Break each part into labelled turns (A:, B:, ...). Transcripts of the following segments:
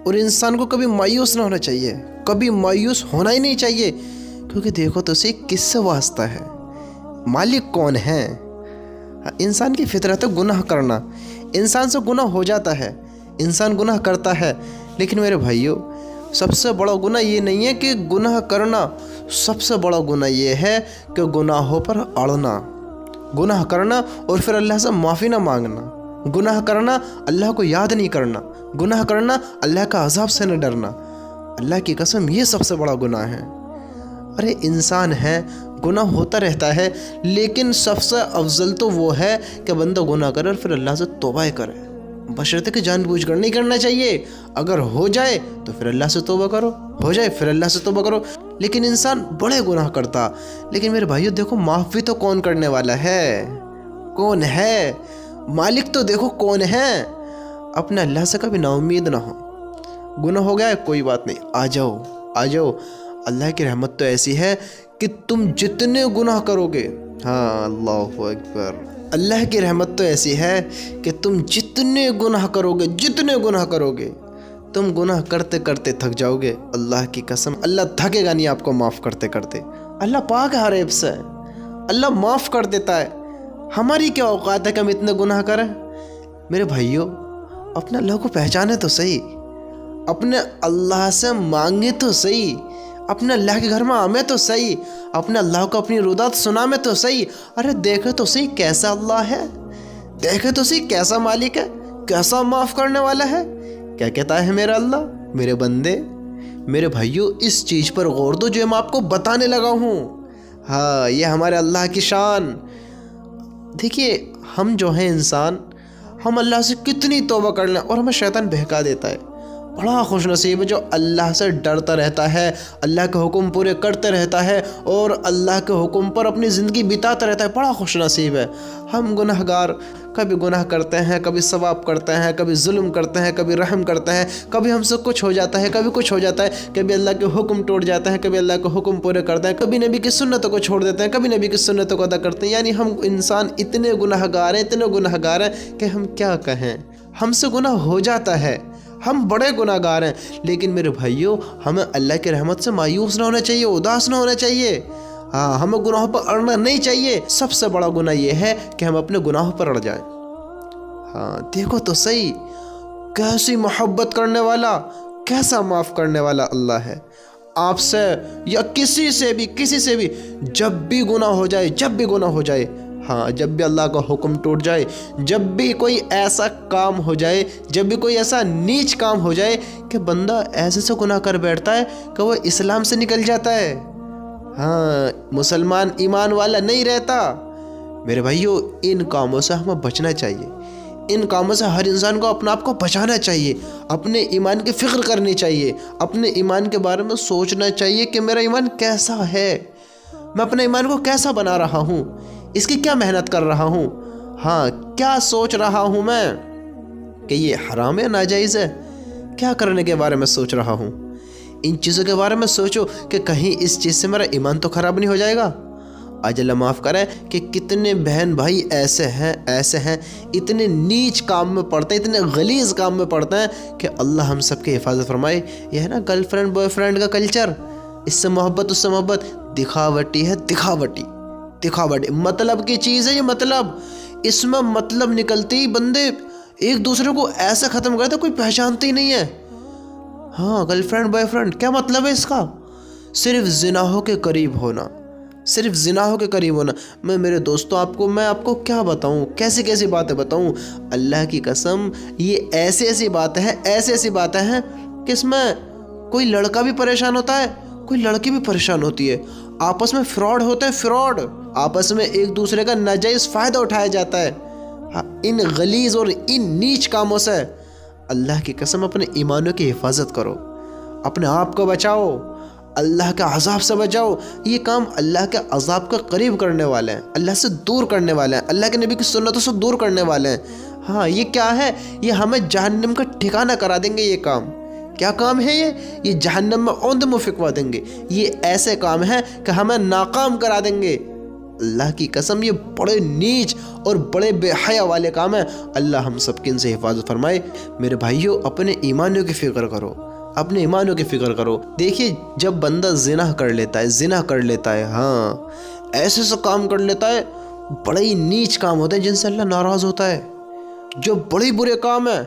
A: اور انسان کو کبھی مایوس نہ ہونا چاہیے، کبھی مایوس ہونا ہی نہیں چاہیے، کیونکہ دیکھو تو صحیح کس سے واسطہ ہے، مالک کون ہے؟ انسان کی فطرت ہے گناہ کرنا، انسان سے گناہ ہو جاتا ہے، انسان گناہ کرتا ہے، لیکن میرے بھائیوں سب سے بڑا گناہ یہ نہیں ہے کہ گناہ کرنا، سب سے بڑا گناہ یہ ہے کہ گناہوں پر اڑنا، گناہ کرنا اور پھر اللہ سے معافی نہ مانگنا، گناہ کرنا اللہ کو یاد نہیں کرنا، گناہ کرنا اللہ کا عذاب سے نہ ڈرنا۔ اللہ کی قسم یہ سب سے بڑا گناہ ہے۔ ارے انسان ہے، گناہ ہوتا رہتا ہے، لیکن سب سے افضل تو وہ ہے کہ بندہ گناہ کرے اور پھر اللہ سے توبہ کرے، بشرطے کہ جان بوجھ کر نہیں کرنا چاہیے، اگر ہو جائے تو پھر اللہ سے توبہ کرو، ہو جائے پھر اللہ سے توبہ کرو۔ لیکن انسان بڑے گناہ کرتا، لیکن میرے بھائیو دیکھو معاف بھی تو کون کرنے والا ہے؟ کون ہے؟ مالک تو دیکھو کون ہے۔ اپنے اللہ سے کبھی نا امید نہ ہو، گناہ ہو گیا ہے کوئی بات نہیں، آ جاؤ آ جاؤ، اللہ کی رحمت تو ایسی ہے کہ تم جتنے گناہ کرو گے، ہاں اللہ اکبر، اللہ کی رحمت تو ایسی ہے کہ تم جتنے گناہ کرو گے، جتنے گناہ کرو گے، تم گناہ کرتے کرتے تھک جاؤ گے۔ اللہ کی قسم اللہ تھکے گا نہیں آپ کو معاف کرتے کرتے۔ اللہ پاک ہے ہر عیب سے، اللہ معاف کر دیتا ہے۔ ہماری کیا اوقات ہے کہ ہم اتنے گناہ کریں؟ میرے بھائیوں اپنے اللہ کو پہچانے تو صحیح، اپنے اللہ سے مانگے تو صحیح، اپنے اللہ کے گھر میں آمیں تو صحیح، اپنے اللہ کو اپنی رودات سنا میں تو صحیح۔ ارے دیکھے تو صحیح کیسا اللہ ہے، دیکھے تو صحیح کیسا مالک ہے، کیسا معاف کرنے والا ہے۔ کیا کہتا ہے میرا اللہ؟ میرے بندے، میرے بھائیوں اس چیز پر غور دو جو میں آپ کو بتانے لگا ہوں۔ ہاں یہ ہمارے اللہ کی شان۔ دیکھیے ہم جو ہیں انسان، ہم اللہ سے کتنی توبہ کر لیں اور ہمیں شیطان بہکا دیتا ہے۔ بڑا خوش نصیب ہے جو اللہ سے ڈرتا رہتا ہے، اللہ کے حکم پورے کرتے رہتا ہے اور اللہ کے حکم پر اپنی زندگی بتاتا رہتا ہے، بڑا خوش نصیب ہے۔ ہم گناہ گار کبھی گناہ کرتے ہیں، کبھی ثواب کرتے ہیں، کبھی ظلم کرتے ہیں، کبھی رحم کرتے ہیں، کبھی ہم سے کچھ ہو جاتا ہے، کبھی کچھ ہو جاتا ہے، کبھی اللہ کے حکم ٹوٹ جاتا ہے، کبھی اللہ کے حکم پورے کرتے ہیں، کبھی نبی کی سنتوں کو چھوڑ دیتے ہیں، کبھی نبی کی سنتوں کو ادا کرتے ہیں۔ یعنی ہم انسان اتنے گناہ گار ہیں، اتنے گناہ گار ہیں کہ ہم کیا کہیں، ہم سے گناہ ہو جاتا ہے، ہم بڑے گناہ گار ہیں۔ لیکن میرے بھائیوں ہمیں اللہ کی رحمت سے مایوس نہ ہونا چاہیے، اداس نہ ہونا چاہیے۔ ہاں ہمیں گناہوں پر اڑنا نہیں چاہیے۔ سب سے بڑا گناہ یہ ہے کہ ہم اپنے گناہوں پر اڑ جائیں۔ ہاں دیکھو تو صحیح کیسی محبت کرنے والا، کیسا معاف کرنے والا اللہ ہے۔ آپ سے یا کسی سے بھی جب بھی گناہ ہو جائے، جب بھی گناہ ہو جائے، ہاں جب بھی اللہ کا حکم ٹوٹ جائے، جب بھی کوئی ایسا کام ہو جائے، جب بھی کوئی ایسا نیچ کام ہو جائے کہ بندہ ایسے سے گناہ کر بیٹھتا ہے کہ وہ اسلام سے نکل جاتا ہے، ہاں مسلمان ایمان والا نہیں رہتا، میرے بھائیوں ان کاموں سے ہمیں بچنا چاہیے۔ ان کاموں سے ہر انسان کو اپنا آپ کو بچانا چاہیے، اپنے ایمان کی فکر کرنی چاہیے، اپنے ایمان کے بارے میں سوچنا چاہیے کہ میرا ایمان کیسا ہے، میں اپنے ایمان کو کیسا بنا رہا ہوں، اس کی کیا محنت کر رہا ہوں، ہاں کیا سوچ رہا ہوں میں کہ یہ حرام ہے ناجائز ہے، کیا کرنے کے بارے میں سوچ رہا ہوں۔ ان چیزوں کے بارے میں سوچو کہ کہیں اس چیز سے میرا ایمان تو خراب نہیں ہو جائے گا۔ آج اللہ معاف کرے کہ کتنے بہن بھائی ایسے ہیں اتنے نیچ کام میں پڑتے ہیں، اتنے غلیظ کام میں پڑتے ہیں کہ اللہ ہم سب کی حفاظت فرمائے۔ یہ ہے نا گرل فرینڈ بوائے فرینڈ کا کلچر، اس سے محبت اس سے محبت، دکھاوٹی ہے، دکھاوٹی مطلب کی چیز ہے یہ، مطلب اس میں مطلب نکلتے ہی بندے ایک دوسرے کو ایسا ختم کرتے کوئی پہچانتے ہی نہیں ہے۔ ہاں گرل فرینڈ بوائے فرینڈ کیا مطلب ہے اس کا؟ صرف زناہوں کے قریب ہونا، صرف زناہوں کے قریب ہونا۔ میں میرے دوستوں میں آپ کو کیا بتاؤں، کیسی باتیں بتاؤں، اللہ کی قسم یہ ایسی باتیں ہیں کہ اس میں کوئی لڑکا بھی پریشان ہوتا ہے، کوئی لڑکی بھی پریشان ہوتی ہے، آپس میں فراڈ ہوتا ہے، فراڈ آپس میں ایک دوسرے کا ناجائز فائدہ اٹھایا جاتا ہے۔ ان غلیظ اور ان نیچ کاموں سے اللہ کی قسم اپنے ایمانوں کی حفاظت کرو، اپنے آپ کو بچاؤ، اللہ کے عذاب سے بچاؤ۔ یہ کام اللہ کے عذاب کا قریب کرنے والے ہیں، اللہ سے دور کرنے والے ہیں، اللہ کے نبی کی سنتوں سے دور کرنے والے ہیں۔ ہاں یہ کیا ہے؟ یہ ہمیں جہنم کا ٹھکانہ کرا دیں گے۔ یہ کام کیا کام ہے؟ یہ جہنم میں اوندھ منہ پھکوا دیں گے۔ یہ ایسے کام ہیں کہ ہمیں ناکام کرا دیں گے، अल्लाह की कसम ये बड़े नीच और बड़े बेहया वाले काम हैं। अल्लाह हम सब की इनसे हिफाजत फरमाए। मेरे भाइयों, अपने ईमानों की फ़िक्र करो, अपने ईमानों की फ़िक्र करो। देखिए, जब बंदा ज़िना कर लेता है, हाँ, ऐसे से काम कर लेता है, बड़े ही नीच काम होते हैं जिनसे अल्लाह नाराज़ होता है, जो बड़े बुरे काम है।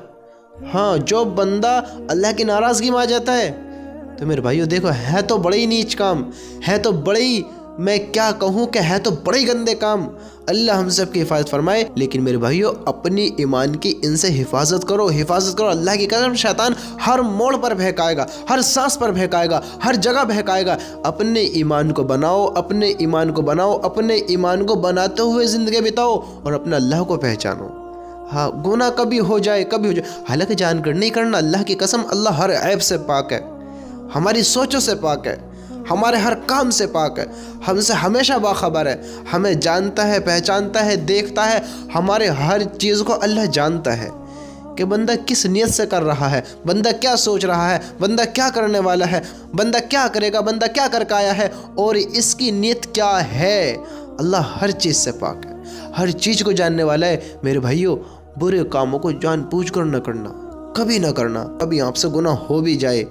A: हाँ, जो बंदा अल्लाह की नाराज़गी में आ जाता है, तो मेरे भाइयों देखो, है तो बड़े ही नीच काम, है तो बड़े ही, मैं क्या कहूँ कि है तो बड़े ही गंदे काम। अल्लाह हम सब की हिफाजत फरमाए। लेकिन मेरे भाइयों, अपनी ईमान की इनसे हिफाजत करो, हिफाजत करो। अल्लाह की कसम, शैतान हर मोड़ पर बहकाएगा, हर सांस पर बहकाएगा, हर जगह बहकाएगा। अपने ईमान को बनाओ, अपने ईमान को बनाओ, अपने ईमान को बनाते हुए ज़िंदगी बिताओ और अपने अल्लाह को पहचानो। हाँ, गुनाह कभी हो जाए, हालांकि जानकर नहीं करना। अल्लाह की कसम, अल्लाह हर ऐब से पाक है, हमारी सोचों से पाक है, हमारे हर काम से पाक है, हमसे हमेशा बाखबर है, हमें जानता है, पहचानता है, देखता है। हमारे हर चीज़ को अल्लाह जानता है कि बंदा किस नीयत से कर रहा है, बंदा क्या सोच रहा है, बंदा क्या करने वाला है, बंदा क्या करेगा, बंदा क्या करके आया है और इसकी नीयत क्या है। अल्लाह हर चीज़ से पाक है, हर चीज़ को जानने वाला है। मेरे भाइयों, बुरे कामों को जानबूझकर न करना, कभी ना करना। कभी आपसे गुनाह हो भी जाए,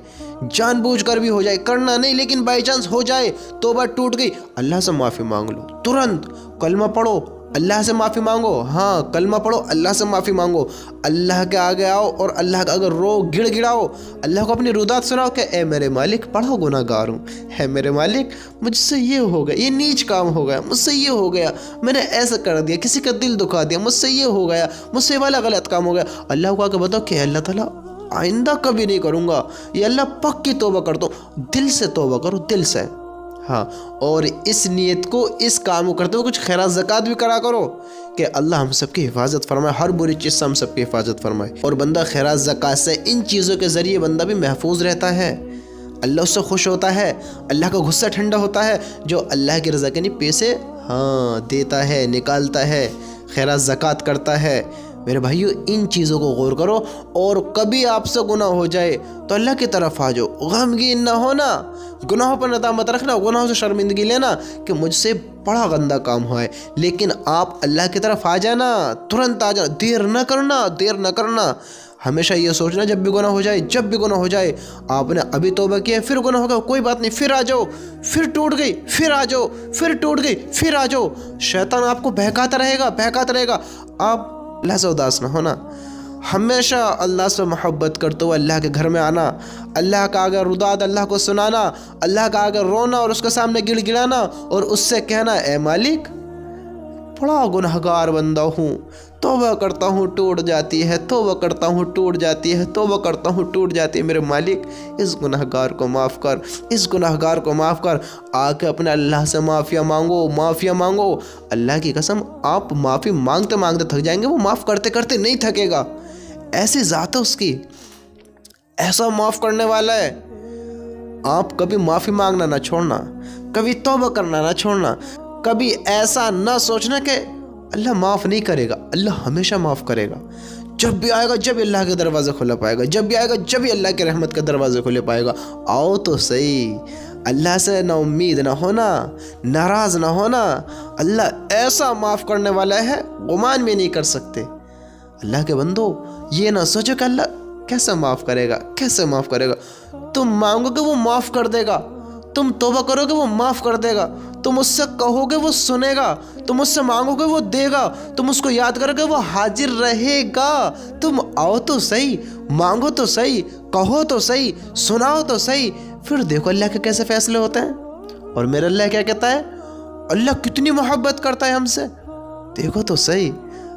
A: जानबूझकर भी हो जाए, करना नहीं लेकिन बाई चांस हो जाए, तौबा टूट गई, अल्लाह से माफ़ी मांग लो। तुरंत कलमा पढ़ो, अल्लाह से माफ़ी मांगो। हाँ, कलमा पढ़ो, अल्लाह से माफ़ी मांगो, अल्लाह के आगे आओ और अल्लाह का अगर रो गिड़गिड़ाओ, अल्लाह को अपनी रुदात सुनाओ कि ए मेरे मालिक, बड़ा गुनाहगार हूँ, है मेरे मालिक, मुझसे ये हो गया, ये नीच काम हो गया, मुझसे ये हो गया, मैंने ऐसा कर दिया, किसी का दिल दुखा दिया, मुझसे ये हो गया, मुझसे वाला गलत काम हो गया। अल्लाह को आके बताओ कि अल्लाह ताला आइंदा कभी नहीं करूँगा, ये अल्लाह पक्की तौबा कर दो। दिल से तौबा करो, दिल से। हाँ, और इस नीयत को, इस काम को करते हुए कुछ खैरात ज़कात भी करा करो कि अल्लाह हम सब की हिफाजत फरमाए, हर बुरी चीज़ से हम सब की हिफाजत फरमाए। और बंदा खैरात ज़कात से, इन चीज़ों के ज़रिए बंदा भी महफूज रहता है, अल्लाह उससे खुश होता है, अल्लाह का गुस्सा ठंडा होता है। जो अल्लाह की रज़ा के नहीं पैसे हाँ देता है, निकालता है, खैरात ज़कात करता है। मेरे भाइयों, इन चीज़ों को गौर करो। और कभी आपसे गुनाह हो जाए तो अल्लाह की तरफ आ जाओ, गमगीन ना होना, गुनाहों पर नदामत रखना, गुनाहों से शर्मिंदगी लेना कि मुझसे बड़ा गंदा काम हुआ है, लेकिन आप अल्लाह की तरफ आ जाना, तुरंत आ जाना, देर न करना, देर न करना। हमेशा ये सोचना, जब भी गुनाह हो जाए, जब भी गुनाह हो जाए, आपने अभी तौबा किया, फिर गुनाह होगा, कोई बात नहीं, फिर आ जाओ, फिर टूट गई, फिर आ जाओ, फिर टूट गई, फिर आ जाओ। शैतान आपको बहकाता रहेगा, बहकाता रहेगा। आप अल्लाह से उदास ना होना, हमेशा अल्लाह से मोहब्बत करते हुए अल्लाह के घर में आना, अल्लाह का आगे रुदाद, अल्लाह को सुनाना, अल्लाह का आगे रोना और उसके सामने गिड़गिड़ाना और उससे कहना, ए मालिक, बड़ा गुनहगार बंदा हूँ, तौबा करता हूँ टूट जाती है, तौबा करता हूँ टूट जाती है, तौबा करता हूँ टूट जाती है। मेरे मालिक, इस गुनहगार को माफ़ कर, इस गुनहगार को माफ़ कर। आके अपने अल्लाह से माफ़िया मांगो, माफ़िया मांगो। अल्लाह की कसम, आप माफ़ी मांगते मांगते थक जाएंगे, वो माफ़ करते करते नहीं थकेगा। ऐसी ज़ात है उसकी, ऐसा माफ़ करने वाला है। आप कभी माफ़ी मांगना ना छोड़ना, कभी तौबा करना ना छोड़ना, कभी ऐसा ना सोचना कि अल्लाह माफ़ नहीं करेगा। अल्लाह हमेशा माफ़ करेगा। जब भी आएगा, जब अल्लाह के दरवाज़े खुले पाएगा, जब भी आएगा, जब भी अल्लाह के रहमत के दरवाज़े खुले पाएगा। आओ तो सही, अल्लाह से ना उम्मीद ना होना, नाराज़ ना होना। अल्लाह ऐसा माफ़ करने वाला है, गुमान भी नहीं कर सकते। अल्लाह के बंदो, ये ना सोचो कि अल्लाह कैसे माफ़ करेगा, कैसे माफ़ करेगा। तुम मांगोगे वो माफ़ कर देगा, तुम तौबा करोगे वो माफ़ कर देगा, तुम उससे कहोगे वो सुनेगा, तुम उससे मांगोगे वो देगा, तुम उसको याद करोगे वो हाजिर रहेगा। तुम आओ तो सही, मांगो तो सही, कहो तो सही, सुनाओ तो सही, फिर देखो अल्लाह के कैसे फैसले होते हैं। और मेरा अल्लाह क्या कहता है, अल्लाह कितनी मोहब्बत करता है हमसे, देखो तो सही।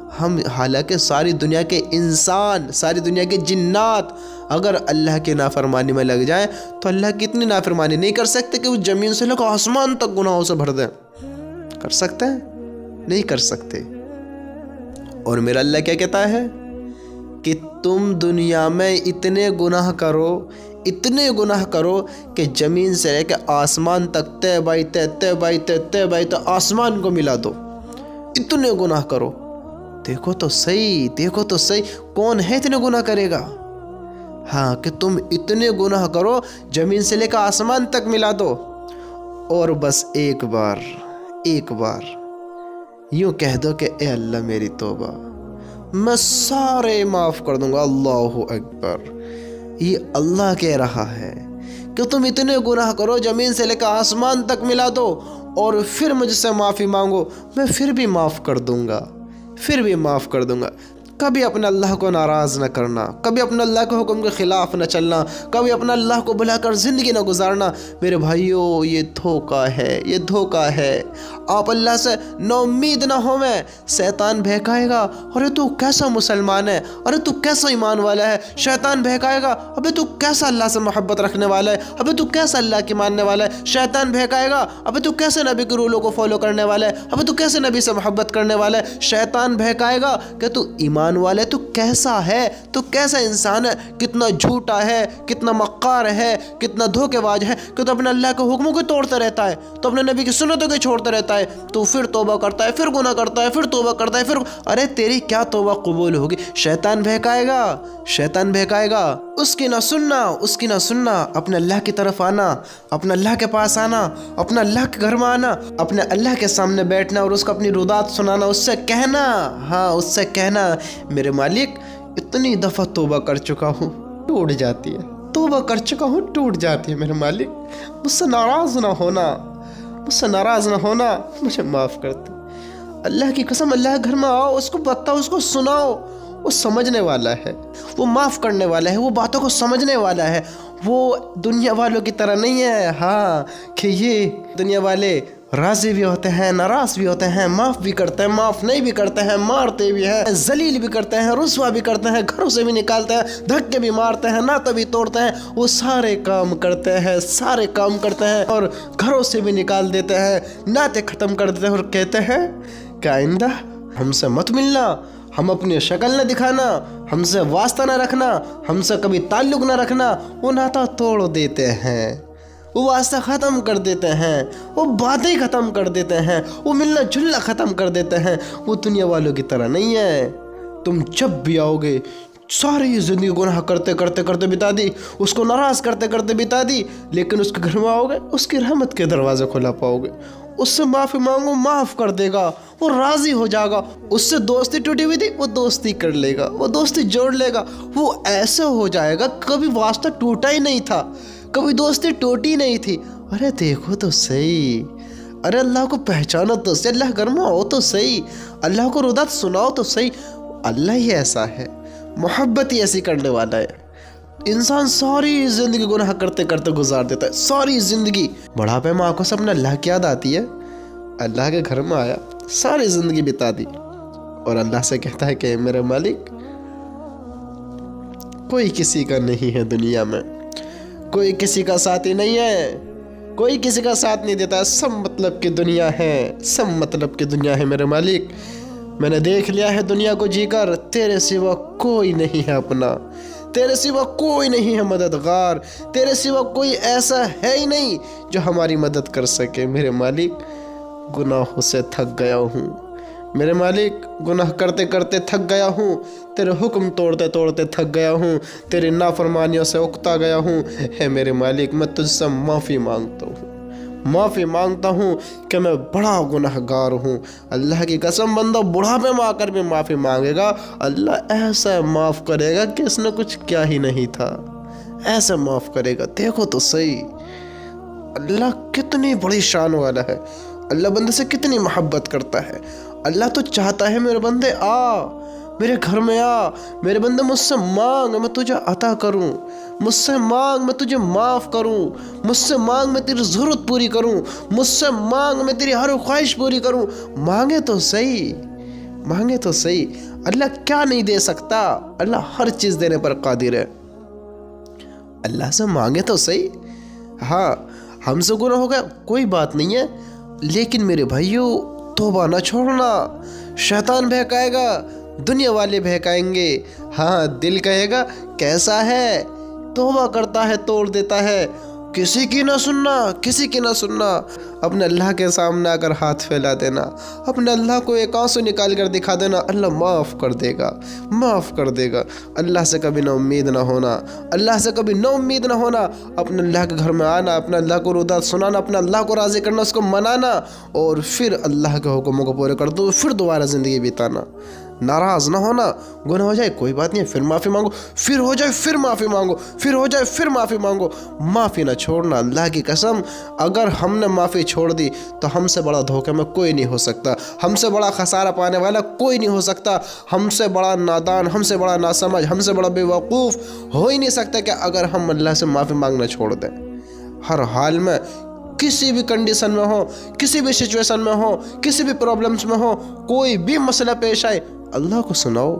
A: हम हालांकि सारी दुनिया के इंसान, सारी दुनिया के जिन्नात अगर अल्लाह की नाफरमानी में लग जाएं तो अल्लाह की इतनी नाफरमानी नहीं कर सकते कि वो ज़मीन से लेकर आसमान तक गुनाहों से भर दें। कर सकते हैं? नहीं कर सकते। और मेरा अल्लाह क्या कहता है कि तुम दुनिया में इतने गुनाह करो, इतने गुनाह करो कि ज़मीन से लेकर आसमान तक तय बाई तय, तय बाई तय, तय बाई तय आसमान को मिला दो, इतने गुनाह करो। देखो तो सही, देखो तो सही, कौन है इतने गुनाह करेगा। हाँ, कि तुम इतने गुनाह करो, ज़मीन से लेकर आसमान तक मिला दो। और बस एक बार यूँ कह दो कि ए अल्लाह मेरी तौबा, मैं सारे माफ़ कर दूंगा। अल्लाह अकबर। ये अल्लाह कह रहा है कि तुम इतने गुनाह करो, ज़मीन से लेकर आसमान तक मिला दो, और फिर मुझसे माफ़ी मांगो, मैं फिर भी माफ़ कर दूंगा, फिर भी माफ़ कर दूंगा। कभी अपने अल्लाह को नाराज़ न करना, कभी अपने अल्लाह के हुक्म के ख़िलाफ़ न चलना, कभी अपने अल्लाह को बुलाकर ज़िंदगी न गुजारना। मेरे भाइयों, ये धोखा है, ये धोखा है। आप अल्लाह से नाउम्मीद ना हो। मैं शैतान बहकाएगा, अरे तू कैसा मुसलमान है, अरे तू कैसा ईमान वाला है। शैतान बहकाएगा, अबे तू कैसा अल्लाह से मोहब्बत रखने वाला है, अबे तू कैसा अल्लाह की मानने वाला है। शैतान बहकाएगा, अबे तू कैसे नबी के रूलों को फॉलो करने वाला है, अबे तू कैसे नबी से मोहब्बत करने वाला है। शैतान बहकाएगा कि तू ईमान वाले, तू कैसा है, तू कैसा इंसान है, कितना झूठा है, कितना मक्कार है, कितना धोखेबाज है कि तू अपने अल्लाह के हुक्मों को तोड़ता रहता है, तो अपने नबी की सुन्नतों को छोड़ता रहता है। तू फिर तौबा करता है, फिर गुनाह करता है, फिर तौबा करता है, फिर अरे तेरी क्या तौबा कबूल होगी। शैतान बहकाएगा, शैतान बहकाएगा। उसकी ना सुनना, उसकी ना सुनना। अपने अल्लाह की तरफ आना, अपने अल्लाह के पास आना, अपने अल्लाह के घर में आना, अपने अल्लाह के सामने बैठना और उसको अपनी रुदात सुनाना, उससे कहना, हाँ उससे कहना, मेरे मालिक इतनी दफ़ा तौबा कर चुका हूँ, टूट जाती है, तौबा कर चुका हूँ, टूट जाती है। मेरे मालिक मुझसे नाराज़ ना होना, मुझसे नाराज़ ना होना, मुझे माफ़ कर दे। अल्लाह की कसम, अल्लाह के घर में आओ, उसको बताओ, उसको सुनाओ। वो समझने वाला है, वो माफ़ करने वाला है, वो बातों को समझने वाला है। वो दुनिया वालों की तरह नहीं है, हाँ, कि ये दुनिया वाले राज़ी भी होते हैं, नाराज़ भी होते हैं, माफ़ भी करते हैं, माफ़ नहीं भी करते हैं, मारते भी हैं, जलील भी करते हैं, रुस्वा भी करते हैं, घरों से भी निकालते हैं, धक्के भी मारते हैं, नाता भी तोड़ते हैं। वो सारे काम करते हैं, सारे काम करते हैं और घरों से भी निकाल देते हैं, नाते ख़त्म कर देते हैं और कहते हैं कि आइंदा हमसे मत मिलना, हम अपनी शक्ल न दिखाना, हमसे वास्ता न रखना, हमसे कभी ताल्लुक़ न रखना। वो नाता तोड़ देते हैं, वो वास्ता ख़त्म कर देते हैं, वो बातें ख़त्म कर देते हैं, वो मिलना जुलना ख़त्म कर देते हैं। वो दुनिया वालों की तरह नहीं है। तुम जब भी आओगे, सारी ज़िंदगी गुनाह करते करते करते बिता दी, उसको नाराज़ करते करते बिता दी, लेकिन उसके घर में आओगे, उसकी रहमत के दरवाज़े खुला पाओगे। उससे माफ़ी मांगो, माफ़ कर देगा, वो राज़ी हो जाएगा। उससे दोस्ती टूटी हुई थी, वो दोस्ती कर लेगा, वो दोस्ती जोड़ लेगा। वो ऐसे हो जाएगा कभी वास्ता टूटा ही नहीं था, कभी दोस्ती टूटी नहीं थी। अरे देखो तो सही, अरे अल्लाह को पहचानो तो सही, अल्लाह घर में आओ तो सही, अल्लाह को रुदात सुनाओ तो सही। अल्लाह ही ऐसा है, मोहब्बत ही ऐसी करने वाला है। इंसान सारी ज़िंदगी गुनाह करते करते गुजार देता है, सारी ज़िंदगी। बुढ़ापे में आंखों से अपने अल्लाह की याद आती है, अल्लाह के घर में आया, सारी ज़िंदगी बिता दी और अल्लाह से कहता है कि मेरे मालिक, कोई किसी का नहीं है दुनिया में, कोई किसी का साथी नहीं है, कोई किसी का साथ नहीं देता, सब मतलब की दुनिया है, सब मतलब की दुनिया है। मेरे मालिक, मैंने देख लिया है दुनिया को जीकर, तेरे सिवा कोई नहीं है अपना, तेरे सिवा कोई नहीं है मददगार, तेरे सिवा कोई ऐसा है ही नहीं जो हमारी मदद कर सके। मेरे मालिक, गुनाहों से थक गया हूँ, मेरे मालिक गुनाह करते करते थक गया हूँ, तेरे हुक्म तोड़ते तोड़ते थक गया हूँ, तेरी नाफरमानियों से उकता गया हूँ। है मेरे मालिक, मैं तुझसे माफ़ी मांगता हूँ, माफ़ी मांगता हूँ कि मैं बड़ा गुनहगार हूँ। अल्लाह की कसम, बंदा बुढ़ापे में आकर भी माफ़ी मांगेगा, अल्लाह ऐसा माफ़ करेगा कि इसने कुछ क्या ही नहीं था, ऐसा माफ़ करेगा। देखो तो सही, अल्लाह कितनी बड़ी शान वाला है, अल्लाह बंदे से कितनी मोहब्बत करता है। अल्लाह तो चाहता है मेरे बंदे आ, मेरे घर में आ, मेरे बंदे मुझसे मांग, मैं तुझे अता करूं, मुझसे मांग, मैं तुझे माफ़ करूं, मुझसे मांग, मैं तेरी ज़रूरत पूरी करूं, मुझसे मांग, मैं तेरी हर ख्वाहिश पूरी करूं। मांगे तो सही, मांगे तो सही। अल्लाह क्या नहीं दे सकता, अल्लाह हर चीज़ देने पर कादिर है। अल्लाह से मांगे तो सही। हाँ, हमसे गुनाह हो गया, कोई बात नहीं है, लेकिन मेरे भाइयों, तौबा ना छोड़ना। शैतान बहकाएगा, दुनिया वाले बहकाएंगे, हाँ दिल कहेगा कैसा है, तौबा करता है तोड़ देता है, किसी की ना सुनना, किसी की ना सुनना। अपने अल्लाह के सामने अगर हाथ फैला देना, अपने अल्लाह को एक आंसू निकाल कर दिखा देना, अल्लाह माफ़ कर देगा, माफ़ कर देगा। अल्लाह से कभी ना उम्मीद ना होना, अल्लाह से कभी ना उम्मीद ना होना। अपने अल्लाह के घर में आना, अपने अल्लाह को रुदा सुनाना, अपने अल्लाह को राज़ी करना, उसको मनाना, और फिर अल्लाह के हुक्मों को पूरे कर दो, फिर दोबारा ज़िंदगी बिताना। नाराज़ ना होना, गुनाह हो जाए कोई बात नहीं, फिर माफ़ी मांगो, फिर हो जाए फिर माफ़ी मांगो, फिर हो जाए फिर माफ़ी मांगो। माफ़ी ना छोड़ना। अल्लाह की कसम, अगर हमने माफ़ी छोड़ दी तो हमसे बड़ा धोखे में कोई नहीं हो सकता, हमसे बड़ा खसारा पाने वाला कोई नहीं हो सकता, हमसे बड़ा नादान, हमसे बड़ा नासमझ, हमसे बड़ा बेवकूफ़ हो ही नहीं सकता कि अगर हम अल्लाह से माफ़ी मांगना छोड़ दें। हर हाल में, किसी भी कंडीशन में हो, किसी भी सिचुएशन में हो, किसी भी प्रॉब्लम्स में हो, कोई भी मसला पेश आए, अल्लाह को सुनाओ,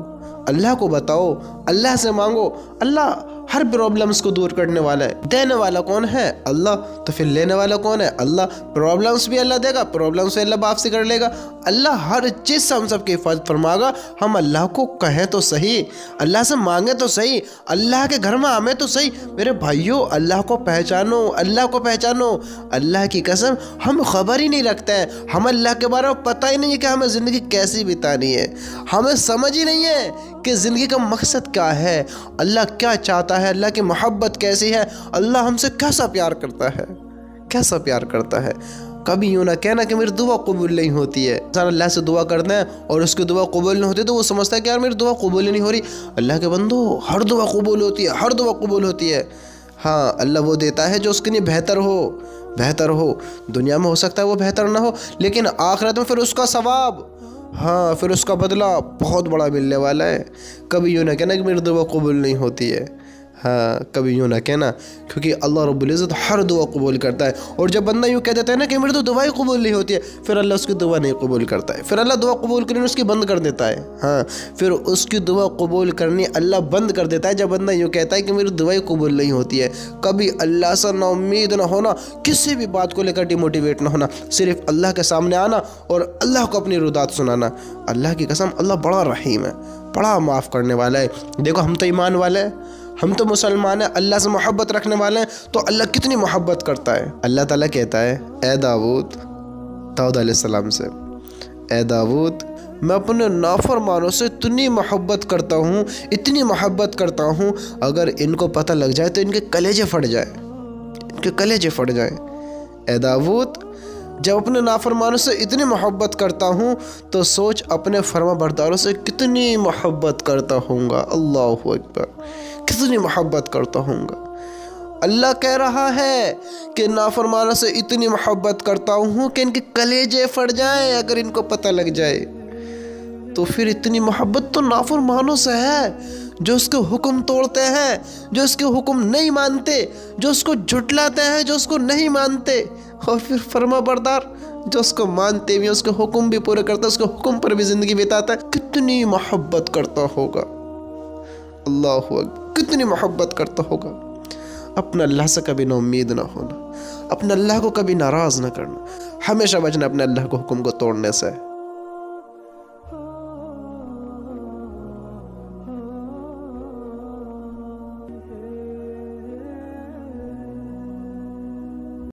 A: अल्लाह को बताओ, अल्लाह से मांगो। अल्लाह हर प्रॉब्लम्स को दूर करने वाला है। देने वाला कौन है? अल्लाह। तो फिर लेने वाला कौन है? अल्लाह। प्रॉब्लम्स भी अल्लाह देगा, प्रॉब्लम्स से अल्लाह वापसी कर लेगा। अल्लाह हर चीज़ से हम सबकी हिफाजत फरमाएगा। हम अल्लाह को कहें तो सही, अल्लाह से मांगे तो सही, अल्लाह के घर में आवे तो सही। मेरे भाइयों, अल्लाह को पहचानो, अल्लाह को पहचानो। अल्लाह की कसम, हम खबर ही नहीं रखते हैं, हम अल्लाह के बारे में पता ही नहीं है कि हमें ज़िंदगी कैसी बितानी है, हमें समझ ही नहीं है कि ज़िंदगी का मकसद क्या है, अल्लाह क्या चाहता है, अल्लाह की मोहब्बत कैसी है, अल्लाह हमसे कैसा प्यार करता है, कैसा प्यार करता है। कभी यूँ ना कहना कि मेरी दुआ कबूल नहीं होती है। इंसान अल्लाह से दुआ करते हैं और उसकी दुआ कबूल नहीं होती तो वो समझता है कि यार मेरी दुआ कबूल ही नहीं हो रही। अल्लाह के बंदो, हर दुआ कबूल होती है, हर दुआ कबूल होती है। हाँ, अल्लाह वो देता है जो उसके लिए बेहतर हो, बेहतर हो। दुनिया में हो सकता है वो बेहतर ना हो, लेकिन आखिरत में फिर उसका सवाब, हाँ, फिर उसका बदला बहुत बड़ा मिलने वाला है। कभी यूँ ना कहना कि मेरी दुआ कबूल नहीं होती है। हाँ, कभी यूँ ना कहना, क्योंकि अल्लाह रब्बुल इज़्ज़त हर दुआ कबूल करता है। और जब बंदा यूँ कह देता है ना कि मेरी तो दुआ ही कबूल नहीं होती है, फिर अल्लाह उसकी दुआ नहीं कबूल करता है, फिर अल्लाह दुआ कबूल करनी उसकी बंद कर देता है। हाँ, फिर उसकी दुआ कबूल करनी अल्लाह बंद कर देता है जब बंदा यूँ कहता है कि मेरी दुआ ही कबूल नहीं होती है। कभी अल्लाह से ना उम्मीद ना होना, किसी भी बात को लेकर डिमोटिवेट ना होना, सिर्फ अल्लाह के सामने आना और अल्लाह को अपनी रुदात सुनाना। अल्लाह की कसम, अल्लाह बड़ा रहीम है, बड़ा माफ़ करने वाला है। देखो, हम तो ईमान वाले हैं, हम तो मुसलमान हैं, अल्लाह से मोहब्बत रखने वाले हैं, तो अल्लाह कितनी मोहब्बत करता है। अल्लाह ताला कहता है ए दाऊद अलैहिस्सलाम से, ए दाऊद, मैं अपने नाफरमानों से इतनी मोहब्बत करता हूँ, इतनी मोहब्बत करता हूँ, अगर इनको पता लग जाए तो इनके कलेजे फट जाए, इनके कलेजे फट जाए। ए दाऊद, जब अपने नाफरमानों से इतनी मोहब्बत करता हूँ तो सोच अपने फरमाबरदारों से कितनी मोहब्बत करता हूँगा। अल्लाहु अकबर, कितनी मोहब्बत करता हूँगा। अल्लाह कह रहा है कि नाफरमानों से इतनी मोहब्बत करता हूँ कि इनके कलेजे फट जाएं अगर इनको पता लग जाए। तो फिर इतनी मोहब्बत तो नाफरमानों से है जो उसके हुक्म तोड़ते हैं, जो उसके हुक्म नहीं मानते, जो उसको झुटलाते हैं, जो उसको नहीं मानते, और फिर फरमाबरदार जो उसको मानते भी, उसके हुक्म भी पूरे करता है, उसके हुक्म पर भी ज़िंदगी बिताता है, कितनी मोहब्बत करता होगा। अल्लाह अकबर, कितनी मोहब्बत करता होगा। अपने अल्लाह से कभी ना उम्मीद ना होना, अपने अल्लाह को कभी नाराज़ ना करना, हमेशा बचना अपने अल्लाह के हुक्म को तोड़ने से।